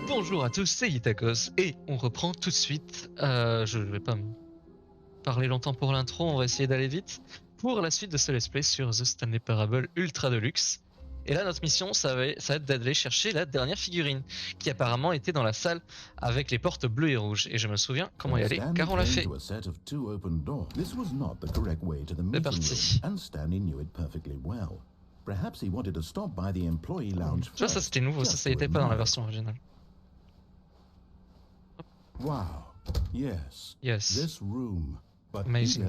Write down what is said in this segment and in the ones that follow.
Bonjour à tous, c'est Itakos et on reprend tout de suite. Je vais pas me parler longtemps pour l'intro, on va essayer d'aller vite pour la suite de ce let's play sur The Stanley Parable Ultra Deluxe. Et là, notre mission, ça va être d'aller chercher la dernière figurine qui apparemment était dans la salle avec les portes bleues et rouges. Et je me souviens comment y aller car on l'a fait. C'est parti. Tu vois, ça c'était nouveau, ça n'était pas dans la version originale. Wow. Yes. Yes. Amazing.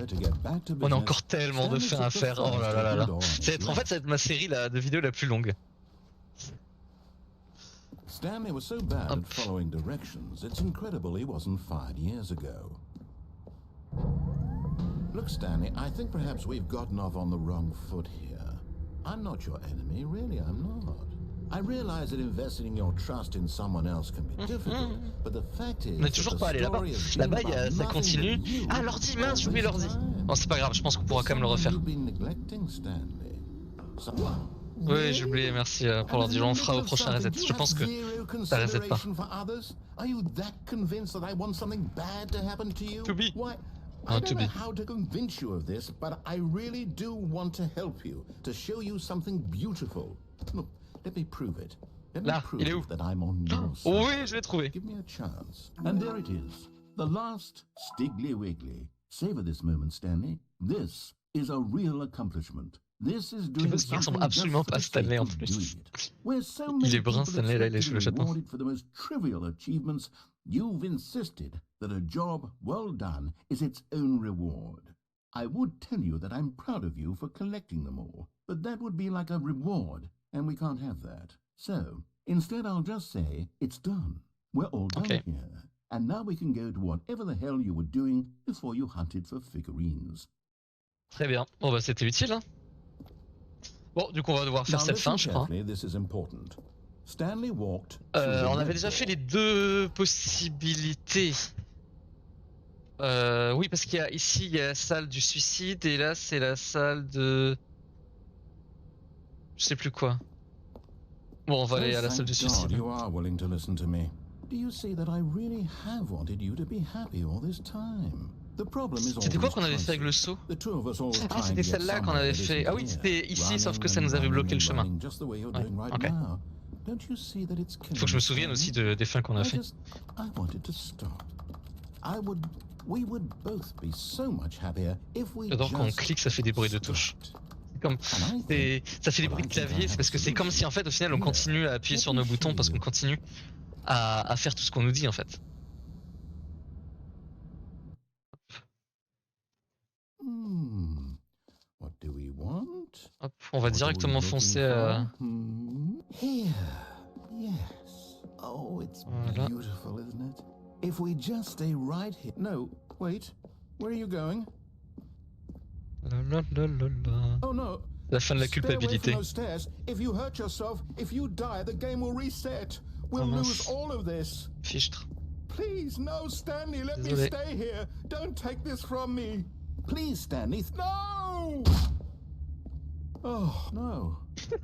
On a encore tellement de fins à faire. Oh là là là là. En fait, ça va être ma série de vidéos la plus longue. Stanley was so bad at following directions, it's incredible he wasn't fired years ago. Look, Stanley, I think perhaps we've gotten off on the wrong foot here. I'm not your enemy, really, I'm not. I realize that investing your trust in someone else can be difficult, but the fact is. On est toujours pas allé là-bas. Là-bas, ça continue. Ah, l'ordi, mince, j'ai oublié l'ordi. Bon, c'est pas grave, je pense qu'on pourra quand même le refaire. Oui, j'ai oublié, merci pour l'ordi. On le fera au prochain reset. Je pense que ça reset pas. To be. I don't know how to convince you of this, but I really do want to help you, to show you something beautiful. Look, let me prove it. Là, il est où? That I'm on your side. Oui, je l'ai trouvé. Give me a chance. And there it is. The last Stiggly Wiggly. Savor this moment, Stanley. This is a real accomplishment. This is doing Parce qu'il ressemble absolument pas à Stanley en plus. Il est brun, Stanley, là, il a les cheveux châtains. For the most trivial achievements, you've insisted that a job well done is its own reward. I would tell you that I'm proud of you for collecting them all, but that would be like a reward, and we can't have that. So, instead I'll just say, it's done. We're all done here. And now we can go to whatever the hell you were doing before you hunted for figurines. Très bien. Bon bah c'était utile, hein. Bon, du coup on va devoir faire cette fin, je crois. On avait déjà fait les deux possibilités. Oui, parce qu'il y a ici, il y a la salle du suicide et là c'est la salle de... Je sais plus quoi. Bon, on va aller à la salle du suicide. C'était quoi qu'on avait fait avec le seau? Ah, c'était celle-là qu'on avait fait. Ah oui, c'était ici, sauf que ça nous avait bloqué le chemin. Ouais, ok. Faut que je me souvienne aussi des fins qu'on a fait. J'adore quand on clique, ça fait des bruits de touche. Ça fait des bruits de clavier, c'est parce que c'est comme si en fait au final on continue à appuyer sur nos boutons parce qu'on continue à faire tout ce qu'on nous dit en fait. Hop, on va directement foncer à... Voilà. If we just stay right here. No, wait. Where are you going? Oh no. La fin de la culpabilité. If you hurt yourself, if you die, the game will reset. We'll lose all of this. Fichtre. Please, no, Stanley, let me stay here. Don't take this from me. Please, Stanley. No! Oh, no.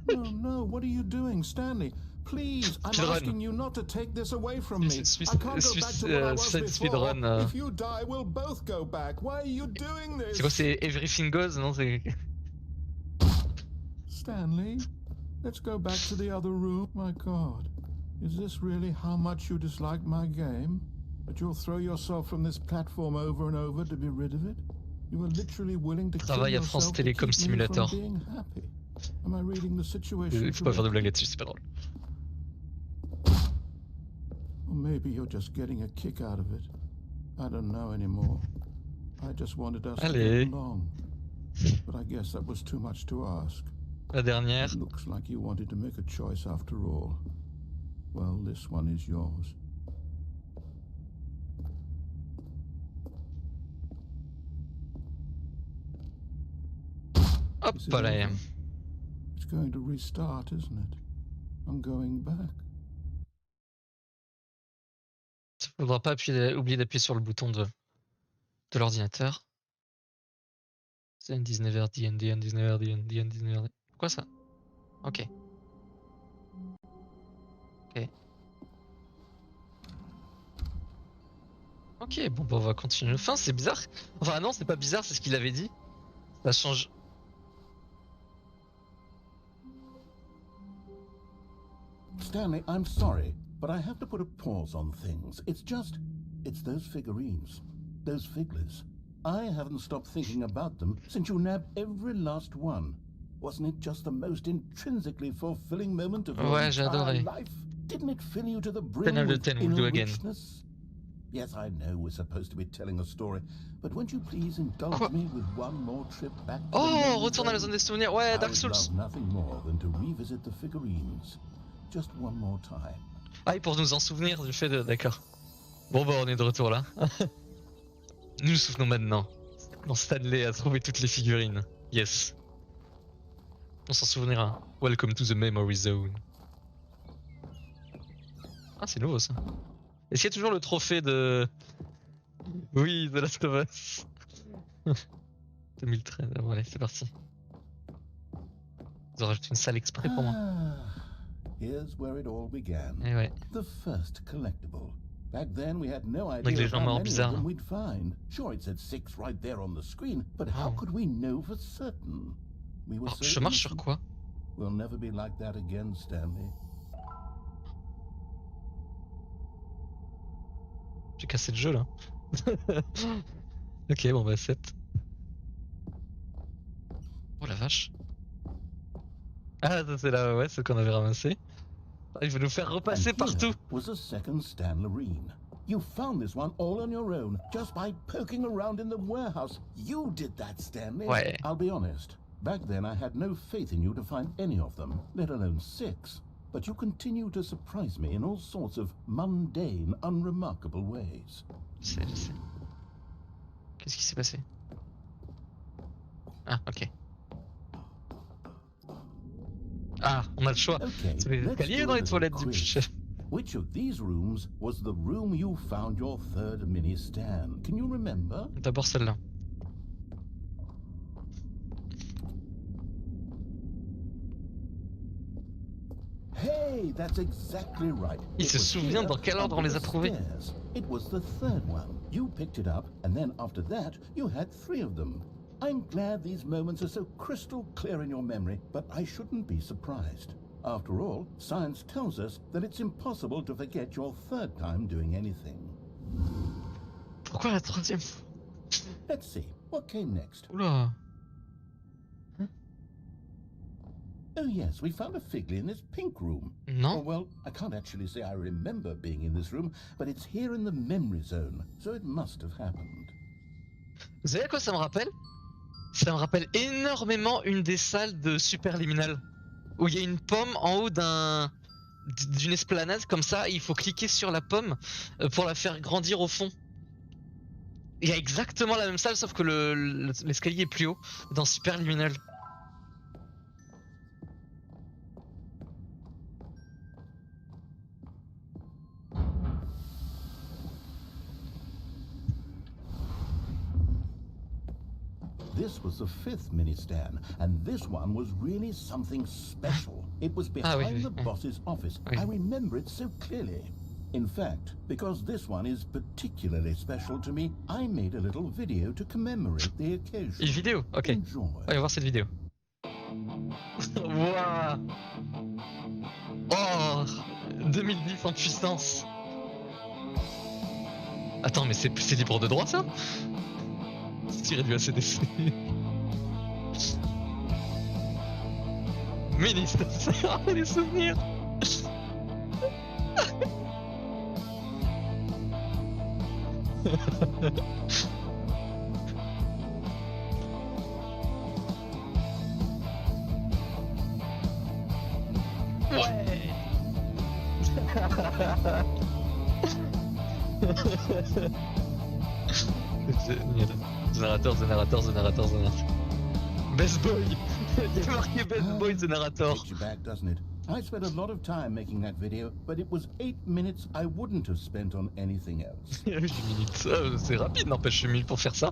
No, what are you doing, Stanley? Please, I'm asking you not to take this away from me. I can't go back to what I was before. If you die, we'll both go back. Why are you doing this? C'est quoi, c'est Everything Goes, non? Stanley, let's go back to the other room. My God, is this really how much you dislike my game? That you'll throw yourself from this platform over and over to be rid of it? You are literally willing to kill yourself to keep me from being happy. Am I reading the situation? Il faut pas faire de blagues là-dessus, c'est pas drôle. Or maybe you're just getting a kick out of it. I don't know anymore. I just wanted us to get along. But I guess that was too much to ask. La dernière. It looks like you wanted to make a choice after all. Well, this one is yours. Hop là. It's going to restart, isn't it? I'm going back. Il ne faudra pas oublier d'appuyer sur le bouton de l'ordinateur. C'est un Disney vers D&D, un Disney vers D&D, un Disney vers... Quoi ça? Ok. Ok. Ok, bon bah on va continuer. Enfin, c'est bizarre. Enfin non, c'est pas bizarre, c'est ce qu'il avait dit. Ça change. Stanley, I'm sorry, but I have to put a pause on things. It's those figurines, those figglers. I haven't stopped thinking about them since you nabbed every last one. Wasn't it just the most intrinsically fulfilling moment of your Ouais, j'ai entire adoré. life? Didn't it fill you to the 10 brim out of with 10 will inner do again. richness? Yes, I know we're supposed to be telling a story, but won't you please indulge Quoi? me with one more trip back to the Oh, memory retourne à la zone? zone des souvenirs. Ouais, I Dark would Souls. love nothing more than to revisit the figurines. Just one more time. Ah, et pour nous en souvenir du fait de... D'accord. Bon bah on est de retour là. Nous nous souvenons maintenant. Quand Stanley a trouvé toutes les figurines. Yes. On s'en souvenira. Welcome to the memory zone. Ah, c'est nouveau ça. Est-ce qu'il y a toujours le trophée de... Oui, The Last of Us. 2013, ah, bon, allez, c'est parti. Ils ont rajouté une salle exprès pour moi. Here's where it all began. Eh ouais. The first collectible. Back then we had no Avec idea les of gens how morts many of bizarres. them we'd find. Sure, it said 6 right there on the screen, but how Oh. could we know for certain? We were Oh, so je marche sur innocent. quoi? We'll never be like that again, Stanley. J'ai cassé le jeu là. Ok, bon bah 7. Oh la vache. Ah, ça c'est là, ouais, ce qu'on avait ramassé. Ah, il veut nous faire repasser And partout. here was a second Stanlerine. You found this one all on your own, just by poking around in the warehouse. You did that, Stanley. Ouais. I'll be honest. Back then I had no faith in you to find any of them, let alone 6. But you continue to surprise me in all sorts of mundane, unremarkable ways. Je sais. Qu'est-ce qui s'est passé? Ah, ok. Ah, on a le choix. Okay, C'est les let's escaliers do dans a les little toilettes du quiz. chef. Which of these rooms was the room you found your third mini Stan? Can you remember? D'abord celle-là. Hey, that's exactly right. Il It se was souvient here, dans quel ordre on under les a the trouvés. stairs. It was the third one. You picked it up, and then after that, you had 3 of them. I'm glad these moments are so crystal clear in your memory, but I shouldn't be surprised. After all, science tells us that it's impossible to forget your third time doing anything. Pourquoi la troisième? Let's see, what came next? Oula. Oh yes, we found a Figley in this pink room. Oh, Non? well, I can't actually say I remember being in this room, but it's here in the memory zone, so it must have happened. Vous savez à quoi ça me rappelle? Ça me rappelle énormément une des salles de Superliminal. Où il y a une pomme en haut d'une esplanade comme ça, et il faut cliquer sur la pomme pour la faire grandir au fond. Il y a exactement la même salle, sauf que l'escalier est plus haut dans Superliminal. This was the 5th mini Stan, and this one was really something special. It was behind the boss's office. Oui. I remember it so clearly. In fact, because this one is particularly special to me, I made a little video to commemorate the occasion. Une vidéo? Ok. Enjoy. Allez voir cette vidéo. Waouh. Oh, 2010 en puissance. Attends, mais c'est libre de droit ça? C'est tiré du ACDC. Ministre, les souvenirs. Ouais. C'est génial. The narrator. Best boy. Il y a marqué Best boy the narrator. Takes you back, doesn't it? I spent a lot of time making that video, but it was 8 minutes I wouldn't have spent on anything else. 8 minutes. C'est rapide, n'empêche 8 minutes pour faire ça.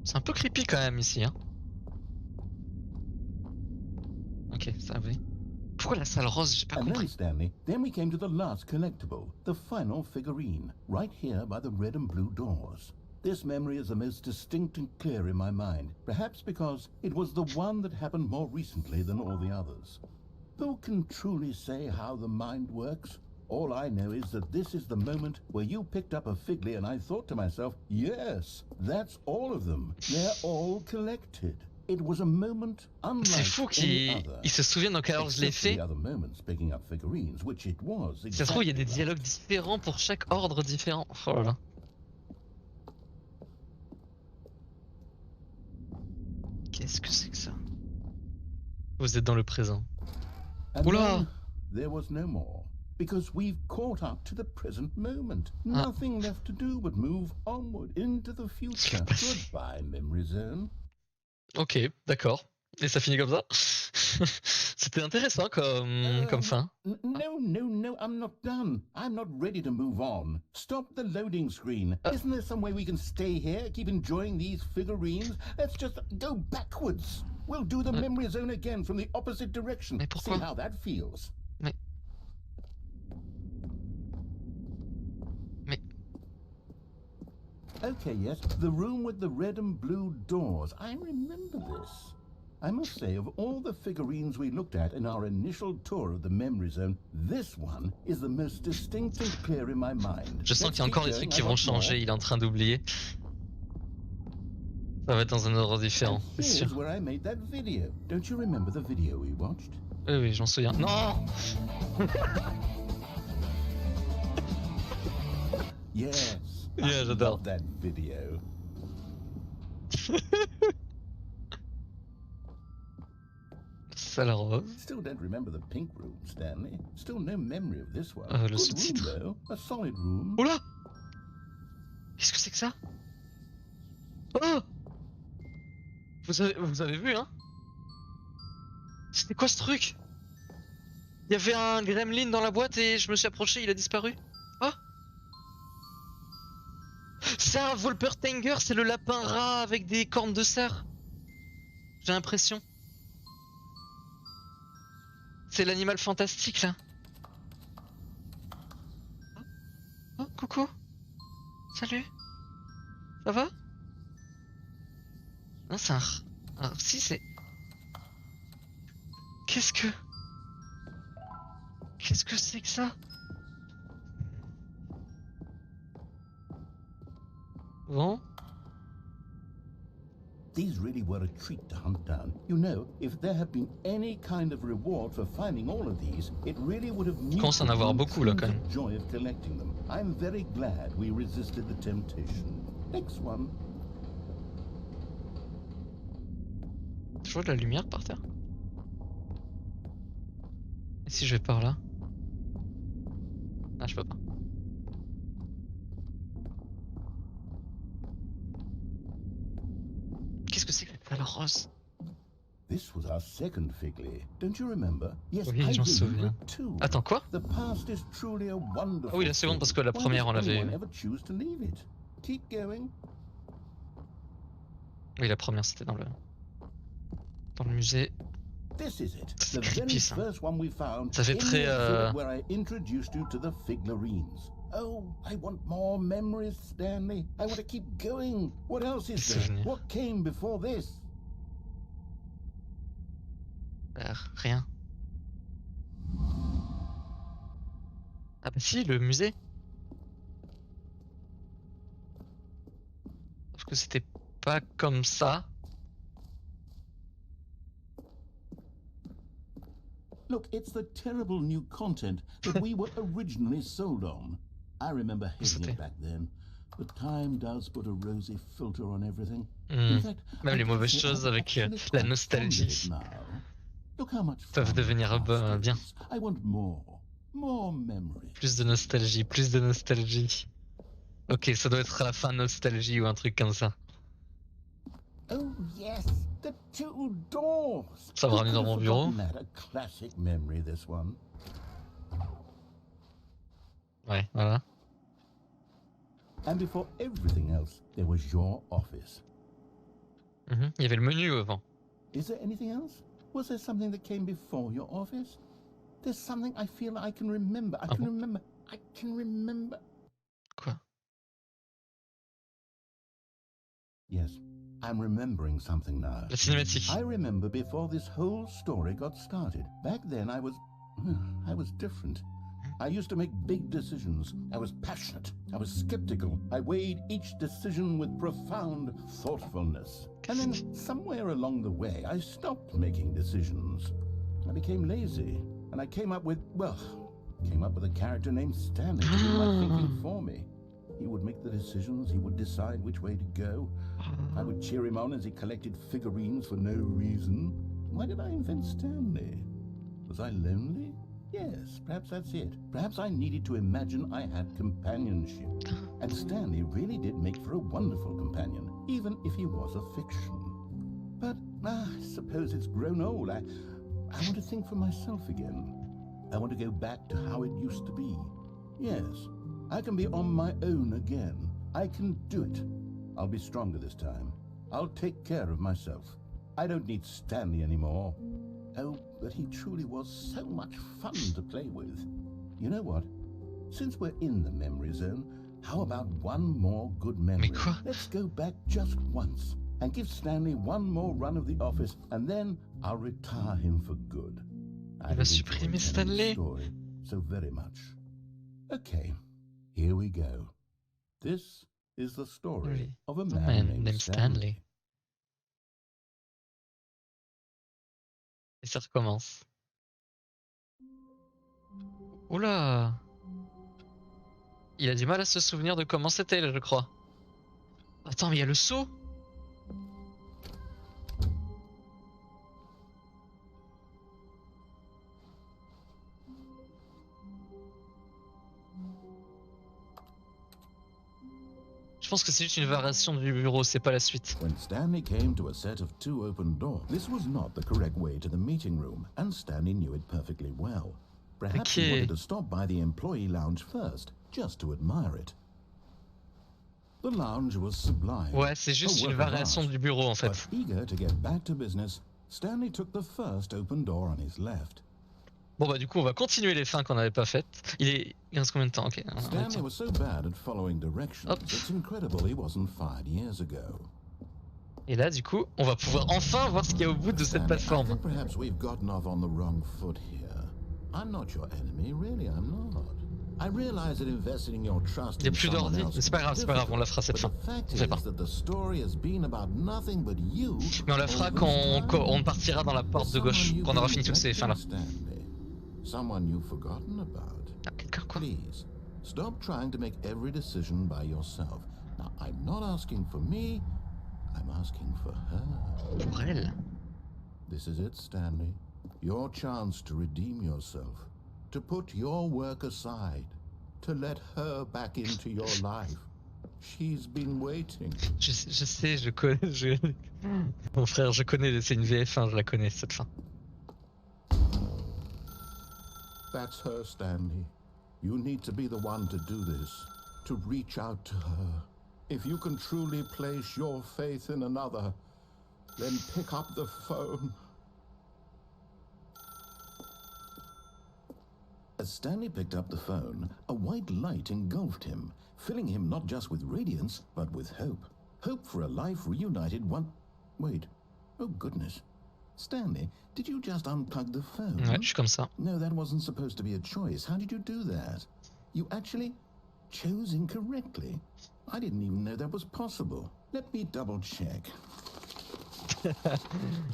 C'est un peu creepy quand même ici, hein. Ok, ça oui. Pourquoi la salle rose? J'ai pas And then, compris. Stanley, then we came to the last collectible, the final figurine, right here by the red and blue doors. This memory is the most distinct and clear in my mind, perhaps because it was the one that happened more recently than all the others. Who can truly say how the mind works? All I know is that this is the moment where you picked up a Figley and I thought to myself, yes, that's all of them. They're all collected. It was a moment C'est unlike fou any other. qu'il se souvienne dans quelle ordre je l'ai Except for fait. the other moments picking up figurines, which it was Si ça se trouve, il y a des exactly dialogues like. différents pour chaque ordre différent. Oh là là. Qu'est-ce que c'est que ça? Vous êtes dans le présent. And Oula! then there was no more. Because we've caught up to the present moment. Ah. Nothing left to do but move onward into the future. Goodbye, Memory Zone. Ok, d'accord. Et ça finit comme ça? C'était intéressant comme fin. No, I'm not done. I'm not ready to move on. Stop the loading screen. Isn't there some way we can stay here, keep enjoying these figurines? Let's just go backwards. We'll do the memory zone again from the opposite direction. Mais pourquoi? See how that feels. Mais... Okay, yes, the room with the red and blue doors. I remember this. I must say, of all the figurines we looked at in our initial tour of the memory zone, this one is the most distinct and clear in my mind. Je sens qu'il y a encore des trucs qui vont changer, il est en train d'oublier. Ça va être dans un ordre différent, c'est sûr. Here's where I made that video. Don't you remember the video we watched? Oui, oui, j'en souviens. Non! Yes. Yeah, I j'adore. love that video. Salle rose. Still don't remember the pink room, Stanley. Still no memory of this one. Le Good sous-titre. room, though. A solid room. Oula! Qu'est-ce que c'est que ça? Oh! Vous avez vu, hein? C'était quoi ce truc? Il y avait un gremlin dans la boîte et je me suis approché, il a disparu. Oh! C'est un Wolpertinger, c'est le lapin rat avec des cornes de cerf. J'ai l'impression. C'est l'animal fantastique là. Oh, coucou. Salut. Ça va? Non, c'est un... Ah, si, c'est... Qu'est-ce que c'est que ça? Bon. These really were a treat to hunt down. You know, if there had been any kind of reward for finding all of these, it really would have Commence à en avoir beaucoup là quand même. the joy of collecting them. I'm very glad we resisted the temptation. Next one. Je vois de la lumière par terre. Et si je vais par là? Ah, je peux pas. Qu'est-ce que c'est que la rose? This was our second Figley. Don't you remember? Yes, Oui, I j'en remember souviens. it too. Attends, quoi? The past is truly a wonderful Ah oui, la seconde, thing. parce que la Why première, does on l'avait anyone eu. ever choose to leave it? Keep going. Oui, la première, c'était dans le musée. This is it. C'est The creepy, very ça. first one we found Ça fait in très, the exhibit where I introduced you to the Figlarines. Oh, I want more memories, Stanley. I want to keep going. What else is there? Souvenirs. What came before this? Rien. Ah bah si, le musée. Sauf que c'était pas comme ça. Look, it's the terrible new content that we were originally sold on. I remember hating it back then. But time does put a rosy filter on everything. In fact, Même I les can mauvaises say choses I'm avec actually la quite fond of nostalgie it now. Look how much peuvent fun devenir the past bien. is. I want more memories. Plus de nostalgie, plus de nostalgie. Ok, ça doit être à la fin nostalgie ou un truc comme ça. Oh yes, the two doors. Ça va ramener dans mon bureau. That? A classic memory, this one. Ouais, voilà. And before everything else, there was your office. Il y avait le menu avant. Is there anything else? Was there something that came before your office? There's something I feel I can remember. I can remember. Quoi? Yes, I'm remembering something now. La cinématique. I remember before this whole story got started. Back then I was different. I used to make big decisions. I was passionate. I was skeptical. I weighed each decision with profound thoughtfulness. And then somewhere along the way, I stopped making decisions. I became lazy. And I came up with a character named Stanley to do my thinking for me. He would make the decisions. He would decide which way to go. I would cheer him on as he collected figurines for no reason. Why did I invent Stanley? Was I lonely? Yes, perhaps that's it. Perhaps I needed to imagine I had companionship. And Stanley really did make for a wonderful companion, even if he was a fiction. But I suppose it's grown old. I want to think for myself again. I want to go back to how it used to be. Yes, I can be on my own again. I can do it. I'll be stronger this time. I'll take care of myself. I don't need Stanley anymore. Oh, but he truly was so much fun to play with. You know what? Since we're in the memory zone, how about one more good memory? Mais quoi? Let's go back just once and give Stanley one more run of the office, and then I'll retire him for good. Il va supprimer Stanley. Story so very much. Okay, here we go. This is the story of a man named Stanley. Et ça recommence. Oula! Il a du mal à se souvenir de comment c'était, je crois. Attends, mais il y a le seau? Je pense que c'est juste une variation du bureau, c'est pas la suite. When Stanley came to a set of 2 open doors, this was not the correct way to the meeting room, and Stanley knew it perfectly well. Perhaps he wanted to stop by the employee lounge first, just to admire it. The lounge was sublime. Ouais, c'est juste une variation du bureau en fait. But eager to get back to business, Stanley took the first open door on his left. Bon bah du coup on va continuer les fins qu'on n'avait pas faites. Il reste combien de temps? Ok. Stanley was so bad at following directions. It's incredible he wasn't fired years ago. Et là du coup on va pouvoir enfin voir ce qu'il y a au bout de cette plateforme. I think perhaps we've gotten off on the wrong foot here. I'm not your enemy, really I'm not. I realize that investing in your trust. Il n'y a plus d'ordi, mais c'est pas grave, on la fera cette fin. On fait pas. Mais on la fera quand on partira dans la porte de gauche, quand on aura fini toutes ces fins là. Someone you've forgotten about. Ah, quelqu'un quoi? Please, stop trying to make every decision by yourself. Now, I'm not asking for me, I'm asking for her. Pour elle? This is it, Stanley. Your chance to redeem yourself. To put your work aside. To let her back into your life. She's been waiting. Je sais, je connais. Mon frère, je connais, c'est une VF1, je la connais cette fin. That's her, Stanley. You need to be the one to do this, to reach out to her. If you can truly place your faith in another, then pick up the phone. As Stanley picked up the phone, a white light engulfed him, filling him not just with radiance, but with hope. Hope for a life reunited Wait. Oh, goodness. Stanley, did you just unplug the phone? Ouais, je suis comme ça. No, that wasn't supposed to be a choice. How did you do that? You actually chose incorrectly. I didn't even know that was possible. Let me double check.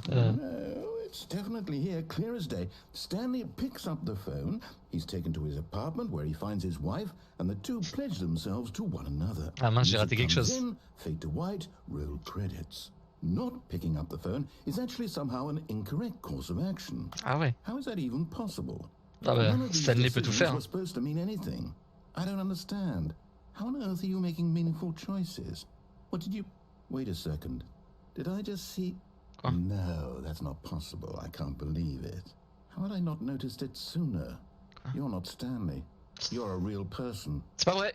No, it's definitely here, clear as day. Stanley picks up the phone. He's taken to his apartment where he finds his wife, and the two pledge themselves to one another. Ah mince, j'ai raté quelque chose. Fade to white, roll credits. Not picking up the phone is actually somehow an incorrect course of action. Ah ouais. How is that even possible? Ah bah, Stanley peut tout faire. Was supposed to mean anything. I don't understand. How on earth are you making meaningful choices? What did you... Wait a second. Did I just see... Quoi? No, that's not possible. I can't believe it. How had I not noticed it sooner? Quoi? You're not Stanley. You're a real person. C'est pas vrai.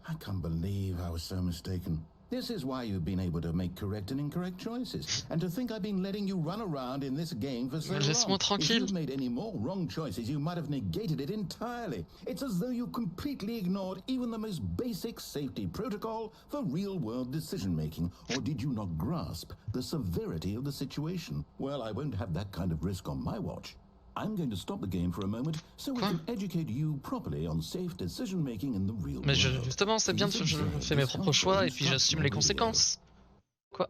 I can't believe I was so mistaken. This is why you've been able to make correct and incorrect choices. And to think I've been letting you run around in this game for so long. Laisse-moi If tranquille. you'd made any more wrong choices, you might have negated it entirely. It's as though you completely ignored even the most basic safety protocol for real-world decision-making. Or did you not grasp the severity of the situation? Well, I won't have that kind of risk on my watch. I'm going to stop the game for a moment so we can educate you properly on safe decision making in the real Mais world. justement, c'est bien, je fais mes propres choix et puis j'assume les conséquences. Quoi?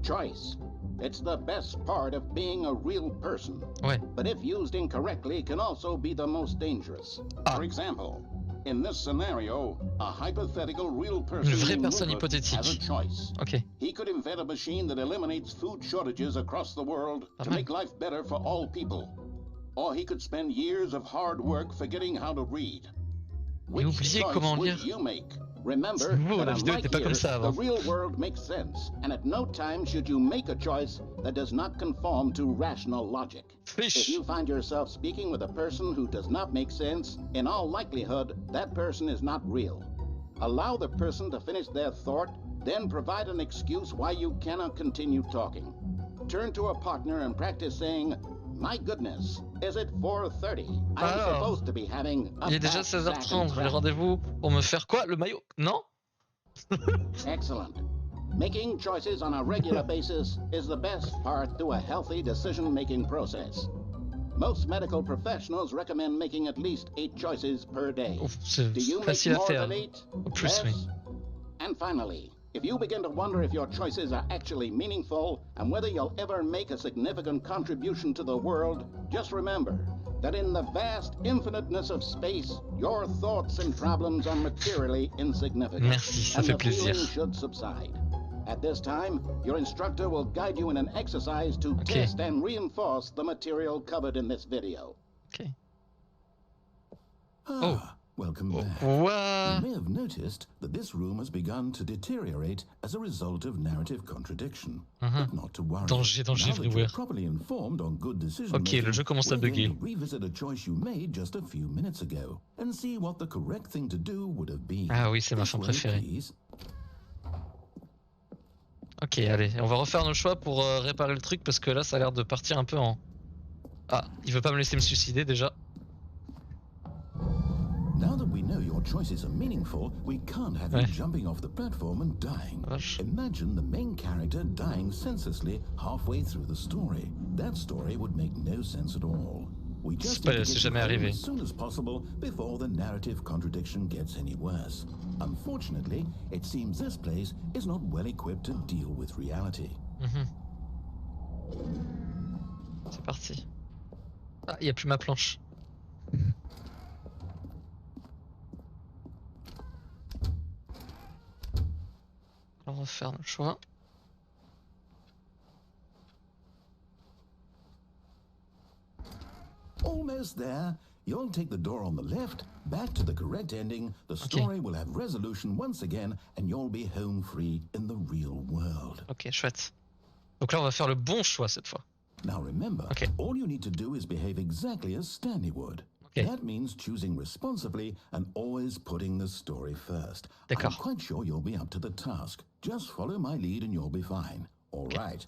Choice. It's the best part of being a real person. Ouais. But if used incorrectly, can also be the most dangerous. Ah. For example, in this scenario, a hypothetical real person Une vraie named personne Rupert has a hypothétique. choice. Ok. He could invent a machine that eliminates food shortages across the world to mal. make life better for all people. Or he could spend years of hard work forgetting how to read. Et oublier comment lire. You make? Remember C'est nouveau, that la vidéo unlike était pas comme here, ça avant. the real world makes sense, and at no time should you make a choice that does not conform to rational logic. If Fiche. you find yourself speaking with a person who does not make sense, in all likelihood, that person is not real. Allow the person to finish their thought, then provide an excuse why you cannot continue talking. Turn to a partner and practice saying, "My goodness, is it 4:30? I'm Alors, supposed to be having a Il est déjà fat sack and 16h30, j'ai crap." rendez-vous pour me faire quoi? Le maillot? Non? Excellent. Making choices on a regular basis is the best part to a healthy decision-making process. Most medical professionals recommend making at least 8 choices per day. Ouf, c'est Do you make facile à more faire. than 8? Plus, oui. And finally, if you begin to wonder if your choices are actually meaningful and whether you'll ever make a significant contribution to the world, just remember that in the vast infiniteness of space, your thoughts and problems are materially insignificant. Merci, ça and fait the feeling plaisir. should subside. At this time, your instructor will guide you in an exercise to Okay. test and reinforce the material covered in this video. Ok. Ah, welcome back. Quoi? You may have noticed that this room has begun to deteriorate as a result of narrative contradiction. But not to worry. Danger, danger Now that you're everywhere. properly informed on good decision Ok, le jeu commence à we're going bugger. to revisit a choice you made just a few minutes ago and see what the correct thing to do would have been. Ah oui, c'est ma This fin way, préférée. please. Ok, allez, on va refaire nos choix pour réparer le truc parce que là ça a l'air de partir un peu en... Ah, il veut pas me laisser me suicider déjà. Now that we know your choices are meaningful, we can't have you Ouais. jumping off the platform and dying. Vache. Imagine the main character dying senselessly halfway through the story. That story would make no sense at all. We just pas- need to c'est get you jamais home arrivé. as soon as possible before the narrative contradiction gets any worse. Unfortunately, it seems this place is not well equipped to deal with reality. C'est parti. Ah, il n'y a plus ma planche. On va refaire nos choix. Almost there. You'll take the door on the left, back to the correct ending, the story will have resolution once again, and you'll be home free in the real world. Ok, chouette. Donc là on va faire le bon choix cette fois. Now remember, Okay. all you need to do is behave exactly as Stanley would. Okay. That means choosing responsibly and always putting the story first. I'm D'accord. quite sure you'll be up to the task. Just follow my lead and you'll be fine. All right.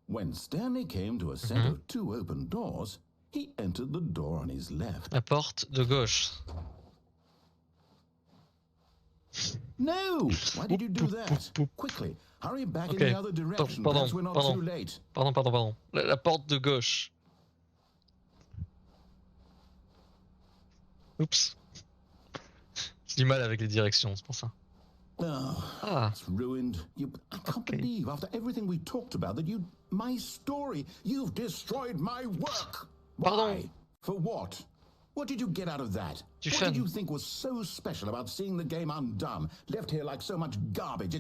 When Stanley came to a set of 2 open doors, he entered the door on his left. La porte de gauche. No! Why did you do Boop, boop, that? boop. Quickly, hurry back Okay. in the other direction. Pardon, Perhaps we're not pardon. too late. Pardon. La porte de gauche. Oups. J'ai du mal avec les directions, c'est pour ça. Oh, Ah, it's ruined. I can't Okay. believe, after everything we talked about, that my story, you've destroyed my work. Pardon. Why? For what? What did you get out of that? Du What fun. did you think was so special about seeing the game undone, left here like so much garbage?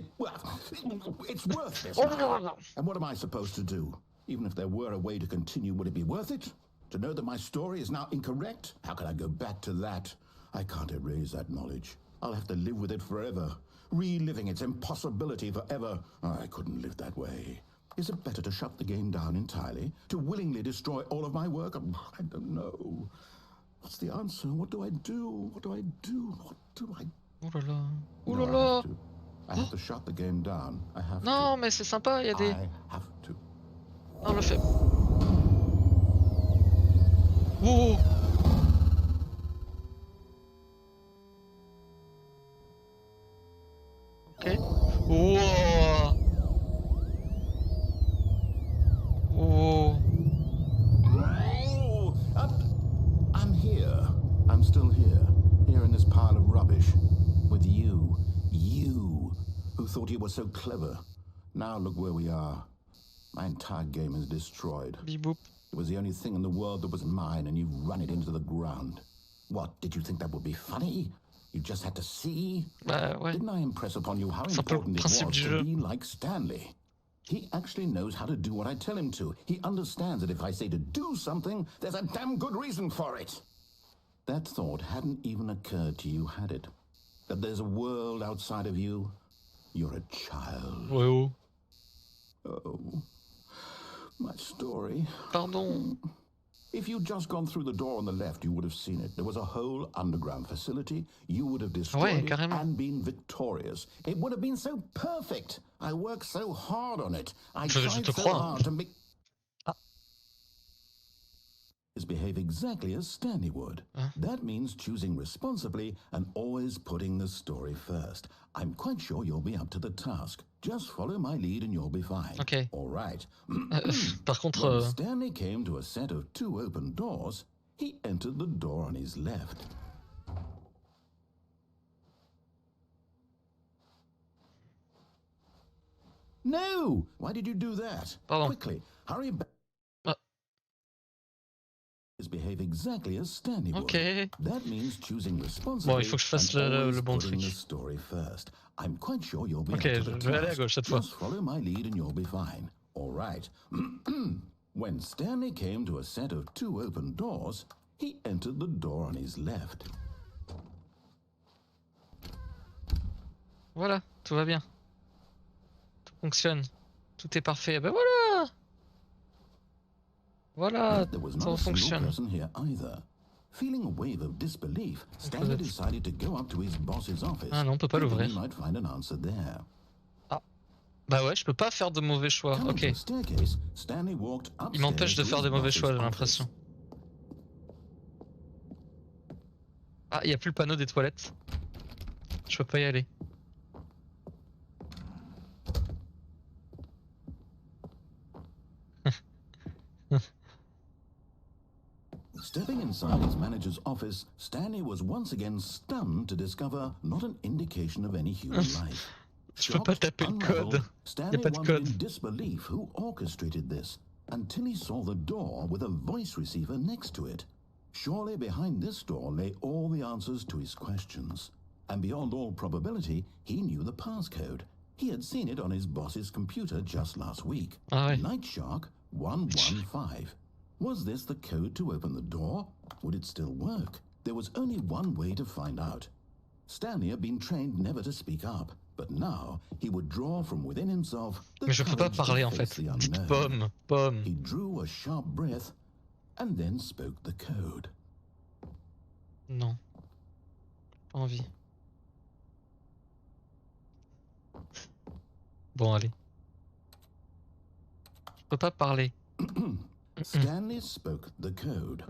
It's worthless. now. And what am I supposed to do? Even if there were a way to continue, would it be worth it? To know that my story is now incorrect? How can I go back to that? I can't erase that knowledge. I'll have to live with it forever, reliving its impossibility forever. I couldn't live that way. Is it better to shut the game down entirely? To willingly destroy all of my work? I don't know. What's the answer? What do I do? What do I do? What do I oh là là. Oh No, là là. I have to shut the game down. I have Non, mais c'est sympa, il y a to. des... I have to. Non, on le fait. Wow. Ok. Wow. Wow. Oh, I'm here. I'm still here. Here in this pile of rubbish. With you. You. Who thought you were so clever. Now look where we are. My entire game is destroyed. Bip boop. It was the only thing in the world that was mine, and you've run it into the ground. What, did you think that would be funny? You just had to see? Bah ouais. Didn't I impress upon you how C'est un peu le important it principe was du to jeu. be like Stanley? He actually knows how to do what I tell him to. He understands that if I say to do something, there's a damn good reason for it. That thought hadn't even occurred to you, had it? That there's a world outside of you? You're a child. Ouais, oh. Oh, my story. Pardon. If you'd just gone through the door on the left, you would have seen it. There was a whole underground facility. You would have destroyed Ouais, it carrément. and been victorious. It would have been so perfect. I worked so hard on it. I Je tried te so crois. hard to make... Ah. Behave exactly as Stanley would. Huh? That means choosing responsibly and always putting the story first. I'm quite sure you'll be up to the task. Just follow my lead and you'll be fine. Ok. All right. Par contre, When Stanley came to a set of 2 open doors, he entered the door on his left. No! Why did you do that? Pardon. Quickly, hurry back. Ah. Behave exactly as Stanley would. ok. That means choosing responsibly. Bon, il faut que je fasse and le always bon putting truc. the story first. I'm quite sure you'll be Ok, up to the je vais aller à task. gauche cette fois. Just follow my lead and you'll be fine. All right. When Stanley came to a set of 2 open doors, he entered the door on his left. Voilà, tout va bien. Tout fonctionne. Tout est parfait. Ben voilà. Voilà, There was tout not a single fonctionne. person here either. Feeling a wave of disbelief, Stanley decided to go up to his boss's office. Ah non, on peut pas thinking l'ouvrir. he might find an answer there. Bah ouais, je peux pas faire de mauvais choix. Coming to Ok. the staircase, Stanley walked Il m'empêche upstairs de to faire his des mauvais boss's choix, j'ai office. l'impression. Ah, il y a plus le panneau des toilettes. Je peux pas y aller. Stepping inside his manager's office, Stanley was once again stunned to discover not an indication of any human life. Je peux pas taper le code. Stanley pas de wondered code. in disbelief who orchestrated this, until he saw the door with a voice receiver next to it. Surely behind this door lay all the answers to his questions. And beyond all probability, he knew the passcode. He had seen it on his boss's computer just last week. Ah ouais. Night Shark 115. Was this the code to open the door? Would it still work? There was only one way to find out. Stanley had been trained never to speak up, but now he would draw from within himself the Mais je peux pas courage to parler en face fait. the Dites unknown. pomme, pomme. He drew a sharp breath and then spoke the code. Non. Pas envie. Bon, allez. Je peux pas parler. Stanley spoke the code.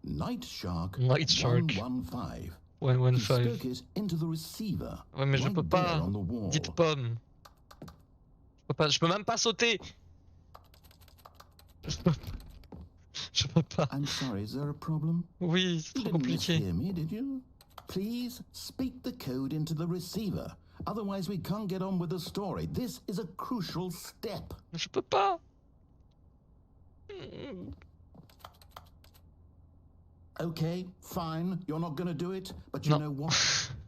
Night Shark Night Shark 115. He 115. spoke it into the receiver. Ouais, mais je right peux there pas. on the wall. Dites pomme. Je peux même pas sauter. Je peux pas. I'm sorry, is there a problem? Oui, c'est You trop didn't compliqué. mishear me, did you? Please speak the code into the receiver. Otherwise, we can't get on with the story. This is a crucial step. Je peux pas. Okay, fine. You're not going to do it. But you No. know what?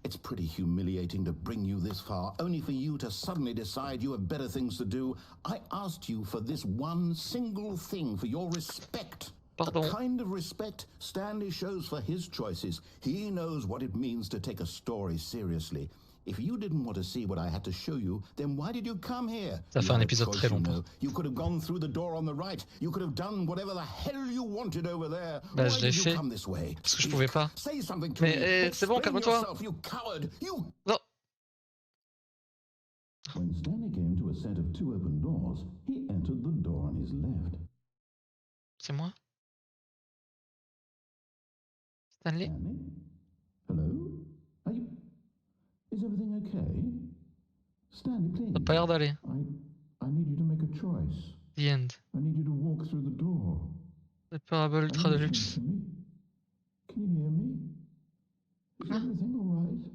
It's pretty humiliating to bring you this far, only for you to suddenly decide you have better things to do. I asked you for this one single thing, for your respect. Pardon. The kind of respect Stanley shows for his choices. He knows what it means to take a story seriously. If you didn't want to see what I had to show you, then why did you come here? Ça You fait un had a épisode choice, très you long. know. You could have gone through the door on the right. You could have done whatever the hell you wanted over there. Bah, Why je l'ai did you fait come this way? parce que je pouvais pas. Say something to Mais me. c'est bon, Explain calme-toi. yourself, you coward. You Non. When Stanley came to a set of 2 open doors, he entered the door on his left. C'est moi? Stanley? Stanley? Hello? Are you... Is everything okay? Stanley, please. Ça a pas l'air d'aller. I need you to make a choice. The end. I need you to walk through the door. Le Parable Ultra Are you Deluxe. listening to me? Can you hear me? Is Huh? everything all right?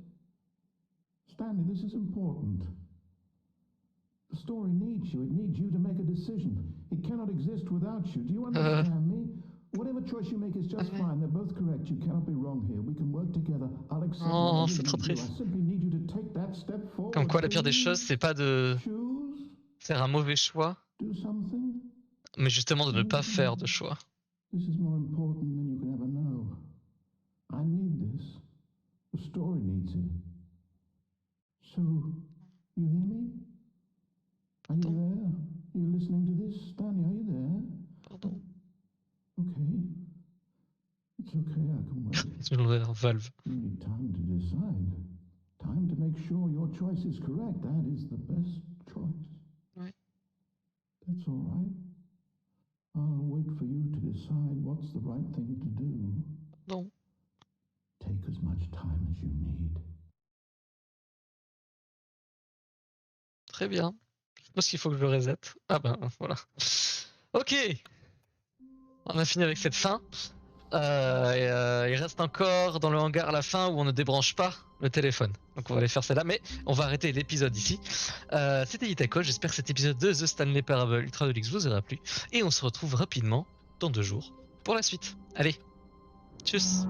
Stanley, this is important. The story needs you. It needs you to make a decision. It cannot exist without you. Do you understand me? Whatever choice you make is just fine. They're both correct. You cannot be wrong here. We can work together. I'll accept Oh, whatever c'est you trop do. triste. I simply need you to take that step forward. Comme quoi, la pire des please. choses, c'est pas de Choose. faire un mauvais choix, Do something. mais justement de ne pas faire de choix. This is more important than you can ever know. I need this. The story needs it. So, you hear me? Are you there? You listening to this? Stanley, are you there? Pardon. Okay. It's okay, I can wait. Je vais l'ouvrir, Valve. You need time to decide. Time to make sure your choice is correct. That is the best choice. Ouais. That's all right. I'll wait for you to decide what's the right thing to do. Non. Take as much time as you need. Très bien. Je pense qu'il faut que je le reset. Ah ben voilà. Ok. On a fini avec cette fin. Il reste encore dans le hangar la fin où on ne débranche pas le téléphone. Donc on va aller faire celle-là, mais on va arrêter l'épisode ici. C'était Yitako, j'espère que cet épisode de The Stanley Parable Ultra Deluxe vous aura plu. Et on se retrouve rapidement, dans 2 jours, pour la suite. Allez, tchuss.